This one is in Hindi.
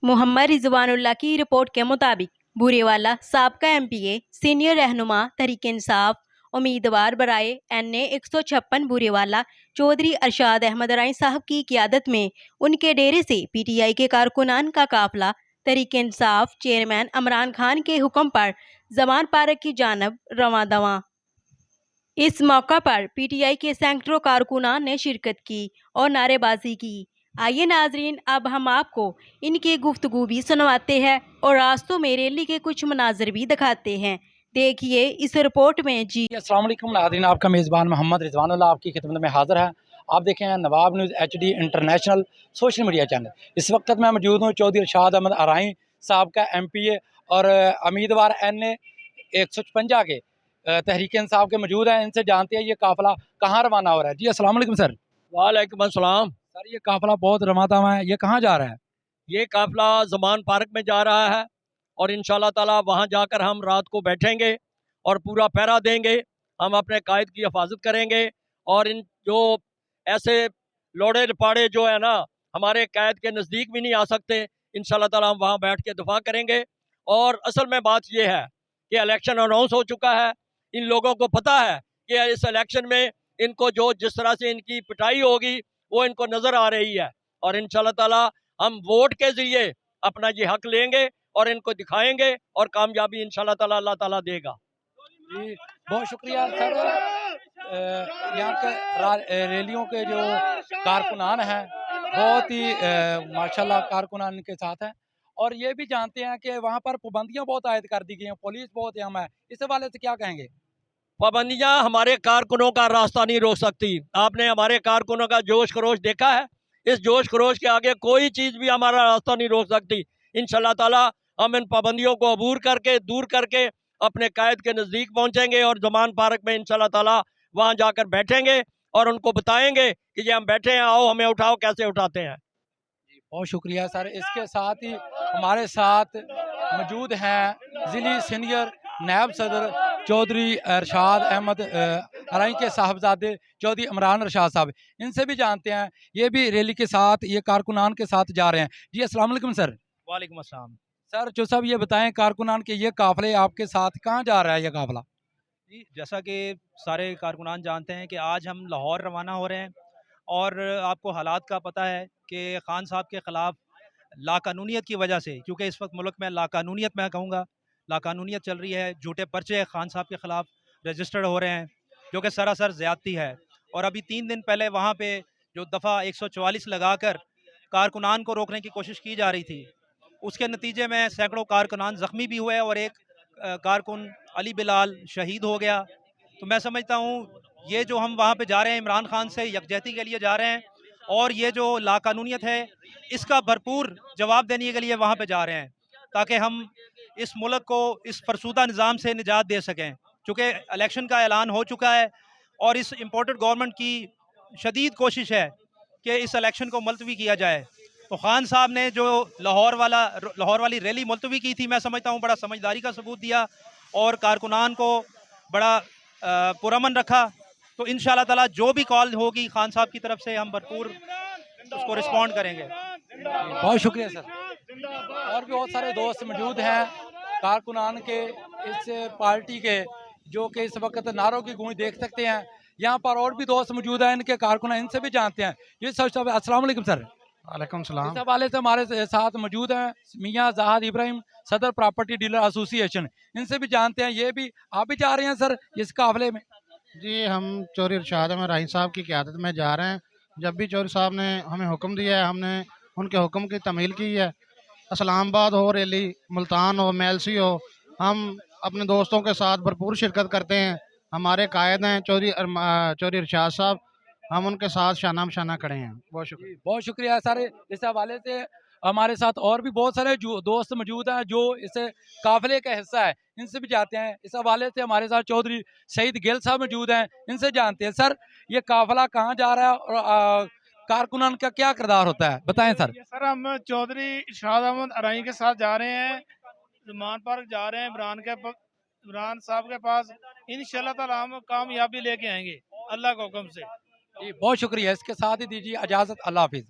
मोहम्मद रिजवानुल्लाह की रिपोर्ट के मुताबिक बूरेवाला साबका एमपीए सीनियर रहनुमा तहरीक इंसाफ उम्मीदवार बराए NA 156 बूरेवाला चौधरी अरशाद अहमद राय साहब की क़ियादत में उनके डेरे से PTI के कारकुनान का काफिला तहरीक इंसाफ चेयरमैन इमरान खान के हुक्म पर जमान पार्क की जानब रवां दवां। इस मौका पर PTI के सैकड़ों कारकुनान ने शिरकत की और नारेबाजी की। आइए नाजरीन, अब हम आपको इनकी गुफ्तगू भी सुनवाते हैं और रास्तों में रैली के कुछ मनाजिर भी दिखाते हैं। देखिए इस रिपोर्ट में जी। अस्सलाम वालेकुम नाज़रीन, आपका मेज़बान मोहम्मद रिजवानुल्लाह आपकी खिदमत में हाज़िर है। आप देखें हैं Nawab news HD international social media channel. इस वक्त मैं मौजूद हूँ चौधरी अरशाद अहमद अराई साहब का MPA और उम्मीदवार NA 156 के तहरीक इंसाफ के मौजूद हैं। इनसे जानते हैं ये काफ़िला कहाँ रवाना हो रहा है। जी अस्सलाम वालेकुम सर। वालेकुम अस्सलाम। सर ये काफ़िला बहुत रवाना है, ये कहाँ जा रहा है? ये काफिला जमान पार्क में जा रहा है और इंशाल्लाह ताला वहाँ जाकर हम रात को बैठेंगे और पूरा पहरा देंगे। हम अपने कायद की हिफाजत करेंगे और इन जो ऐसे लोड़े लपाड़े जो है ना हमारे कैद के नज़दीक भी नहीं आ सकते, इंशाल्लाह ताला हम वहाँ बैठ के दफा करेंगे। और असल में बात यह है कि इलेक्शन अनाउंस हो चुका है। इन लोगों को पता है कि इस इलेक्शन में इनको जो जिस तरह से इनकी पिटाई होगी वो इनको नज़र आ रही है और इंशाल्लाह ताला हम वोट के जरिए अपना ये हक लेंगे और इनको दिखाएंगे और कामयाबी इंशाल्लाह ताला अल्लाह ताला देगा। जी बहुत शुक्रिया सर। यहाँ के रैलियों के जो कारकुनान हैं बहुत ही माशाल्लाह कारकुनान के साथ हैं और ये भी जानते हैं कि वहाँ पर पाबंदियाँ बहुत आयद कर दी गई हैं, पुलिस बहुत अहम है। इस हवाले से क्या कहेंगे? पाबंदियां हमारे कारकुनों का रास्ता नहीं रोक सकती। आपने हमारे कारकुनों का जोश खरोश देखा है, इस जोश खरोश के आगे कोई चीज़ भी हमारा रास्ता नहीं रोक सकती। इंशाल्लाह ताला हम इन पाबंदियों को अबूर करके दूर करके अपने कायद के नज़दीक पहुँचेंगे और जमान पार्क में इंशाल्लाह ताला वहाँ जाकर बैठेंगे और उनको बताएंगे कि ये हम बैठे हैं, आओ हमें उठाओ, कैसे उठाते हैं। बहुत शुक्रिया सर। इसके साथ ही हमारे साथ मौजूद हैं ज़िली सीनियर नायब सदर चौधरी अरशाद अहमद अराई के साहबजादे चौधरी इमरान अरशाद साहब। इनसे भी जानते हैं, ये भी रैली के साथ ये कारकुनान के साथ जा रहे हैं। जी अस्सलाम वालेकुम सर। वालेकुम अस्सलाम। सर जो साहब ये बताएं कारकुनान के ये काफ़िले आपके साथ कहाँ जा रहा है ये काफ़िला? जी, जैसा कि सारे कारकुनान जानते हैं कि आज हम लाहौर रवाना हो रहे हैं और आपको हालात का पता है कि ख़ान साहब के ख़िलाफ़ लाकानूनियत की वजह से, क्योंकि इस वक्त मुल्क में लाकानूनियत मैं कहूँगा लाकानूनियत चल रही है, झूठे पर्चे ख़ान साहब के ख़िलाफ़ रजिस्टर्ड हो रहे हैं जो कि सरासर ज़्यादती है। और अभी 3 दिन पहले वहाँ पे जो दफ़ा 144 लगाकर कारकुनान को रोकने की कोशिश की जा रही थी, उसके नतीजे में सैकड़ों कारकुनान ज़ख्मी भी हुए और एक कारकुन अली बिलाल शहीद हो गया। तो मैं समझता हूँ ये जो हम वहाँ पे जा रहे हैं इमरान खान से यकजहती के लिए जा रहे हैं और ये जो लाकानूनियत है इसका भरपूर जवाब देने के लिए वहाँ पे जा रहे हैं ताकि हम इस मुल्क को इस फरसूदा निज़ाम से निजात दे सकें। चूँकि इलेक्शन का ऐलान हो चुका है और इस इम्पोर्टेड गवर्नमेंट की शदीद कोशिश है कि इस इलेक्शन को मुलतवी किया जाए। तो खान साहब ने जो लाहौर वाली रैली मुलतवी की थी, मैं समझता हूँ बड़ा समझदारी का सबूत दिया और कारकुनान को बड़ा पुरअमन रखा। तो इंशाल्लाह ताला जो भी कॉल होगी खान साहब की तरफ से हम भरपूर उसको रिस्पॉन्ड करेंगे। बहुत शुक्रिया सर। और भी बहुत सारे दोस्त मौजूद हैं कारकुनान के इस पार्टी के जो कि इस वक्त नारों की गूंज देख सकते हैं। यहाँ पर और भी दोस्त मौजूद हैं इनके कारकुनान, इनसे भी जानते हैं। ये सब अस्सलाम वालेकुम सर। वालेकुम इस सलाम। हवाले से हमारे साथ मौजूद हैं मियाँ जहाद इब्राहिम सदर प्रॉपर्टी डीलर एसोसिएशन। इनसे भी जानते हैं, ये भी आप भी जा रहे हैं सर इस काफिले में? जी हम चौधरी अरशाद अहमद राही साहब की क़यादत में जा रहे हैं। जब भी चौधरी साहब ने हमें हुक्म दिया है हमने उनके हुक्म की तमील की है। इस्लामाबाद हो रैली, मुल्तान हो, मेलसी हो, हम अपने दोस्तों के साथ भरपूर शिरकत करते हैं। हमारे कायद हैं चौधरी अरशाद साहब, हम उनके साथ शाना बशाना खड़े हैं। बहुत शुक्रिया। बहुत शुक्रिया सर। इस हवाले से हमारे साथ और भी बहुत सारे दोस्त मौजूद हैं जो इस काफिले का हिस्सा है। इनसे भी जानते हैं। इस हवाले से हमारे साथ चौधरी सईद गिल साहब मौजूद हैं। इनसे जानते हैं सर ये काफिला कहाँ जा रहा है और कारकुनान का क्या किरदार होता है, बताएं सर। सर हम चौधरी इरशाद अहमद अराई के साथ जा रहे हैं, जमान पार्क जा रहे हैं इमरान साहब के पास। इंशाल्लाह ताला हम कामयाबी लेके आएंगे अल्लाह के हुक्म से। जी बहुत शुक्रिया। इसके साथ ही दीजिए इजाज़त। अल्लाह हाफिज़।